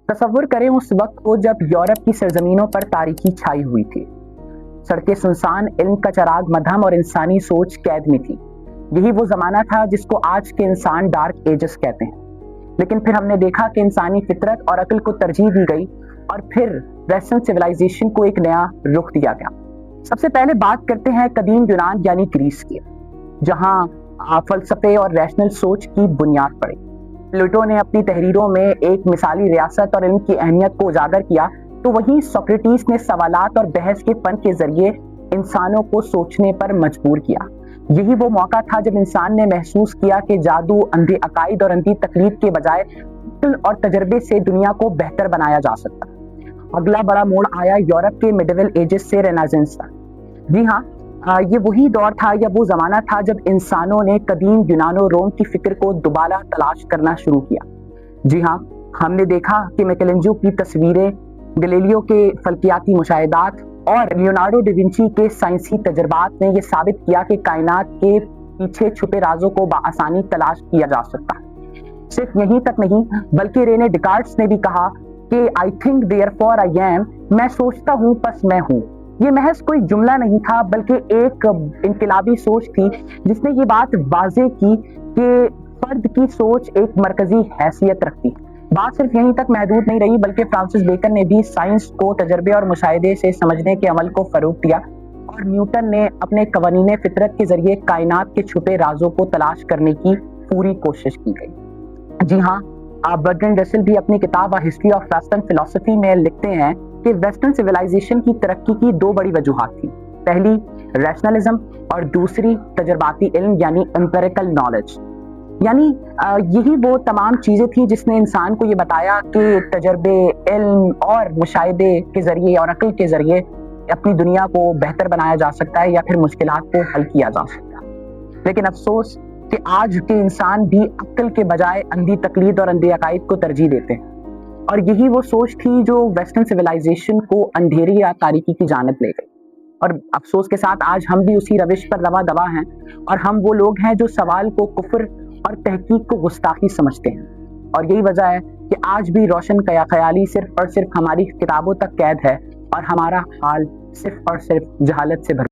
تصور کریں اس وقت کو جب یورپ کی سرزمینوں پر تاریکی چھائی ہوئی تھی، سڑکیں سنسان، علم کا چراغ مدھم اور انسانی سوچ قید میں تھی۔ یہی وہ زمانہ تھا جس کو آج کے انسان ڈارک ایجز کہتے ہیں۔ لیکن پھر ہم نے دیکھا کہ انسانی فطرت اور عقل کو ترجیح دی گئی اور پھر ویسٹرن سویلائزیشن کو ایک نیا رخ دیا گیا۔ سب سے پہلے بات کرتے ہیں قدیم یونان یعنی گریس کی، جہاں فلسفے اور ریشنل سوچ کی بنیاد پڑی۔ پلیٹو نے اپنی تحریروں میں ایک مثالی ریاست اور علم کی اہمیت کو اجاگر کیا، تو وہیں سوکریٹس نے سوالات اور بحث کے فن کے ذریعے انسانوں کو سوچنے پر مجبور کیا۔ یہی وہ موقع تھا جب انسان نے محسوس کیا کہ جادو، اندھے عقائد اور اندھی تقلید کے بجائے عقل اور تجربے سے دنیا کو بہتر بنایا جا سکتا۔ اگلا بڑا موڑ آیا یورپ کے میڈیول ایجز سے رینیسانس تک۔ جی ہاں، یہ وہی دور تھا یا وہ زمانہ تھا جب انسانوں نے قدیم یونان و روم کی فکر کو دوبارہ تلاش کرنا شروع کیا۔ جی ہاں، ہم نے دیکھا کہ میکلینجو کی تصویریں، گلیلیو کے فلکیاتی مشاہدات اور لیونارڈو ڈیونچی کے سائنسی تجربات نے یہ ثابت کیا کہ کائنات کے پیچھے چھپے رازوں کو بآسانی تلاش کیا جا سکتا ہے۔ صرف یہیں تک نہیں بلکہ رینے ڈیکارٹس نے بھی کہا کہ I think therefore I am، میں سوچتا ہوں پس میں ہوں۔ یہ محض کوئی جملہ نہیں تھا بلکہ ایک انقلابی سوچ تھی جس نے یہ بات واضح کی کہ فرد کی سوچ ایک مرکزی حیثیت رکھتی۔ بات صرف یہیں تک محدود نہیں رہی بلکہ فرانسس بیکن نے بھی سائنس کو تجربے اور مشاہدے سے سمجھنے کے عمل کو فروغ دیا، اور نیوٹن نے اپنے قوانین فطرت کے ذریعے کائنات کے چھپے رازوں کو تلاش کرنے کی پوری کوشش کی گئی۔ جی ہاں، برٹرینڈ رسل بھی اپنی کتاب ہسٹری آف ویسٹرن فلسفی میں لکھتے ہیں کہ ویسٹرن سویلائزیشن کی ترقی کی دو بڑی وجوہات تھیں، پہلی ریشنلزم اور دوسری تجرباتی علم یعنی امپیریکل نالج۔ یعنی یہی وہ تمام چیزیں تھیں جس نے انسان کو یہ بتایا کہ تجربے، علم اور مشاہدے کے ذریعے اور عقل کے ذریعے اپنی دنیا کو بہتر بنایا جا سکتا ہے یا پھر مشکلات کو حل کیا جا سکتا ہے۔ لیکن افسوس کہ آج کے انسان بھی عقل کے بجائے اندھی تقلید اور اندھے عقائد کو ترجیح دیتے ہیں، اور یہی وہ سوچ تھی جو ویسٹرن سویلائزیشن کو اندھیری یا تاریکی کی جانب لے گئی۔ اور افسوس کے ساتھ آج ہم بھی اسی روش پر رواں دوا ہیں، اور ہم وہ لوگ ہیں جو سوال کو کفر اور تحقیق کو گستاخی سمجھتے ہیں۔ اور یہی وجہ ہے کہ آج بھی روشن خیالی صرف اور صرف ہماری کتابوں تک قید ہے، اور ہمارا حال صرف اور صرف جہالت سے بھرا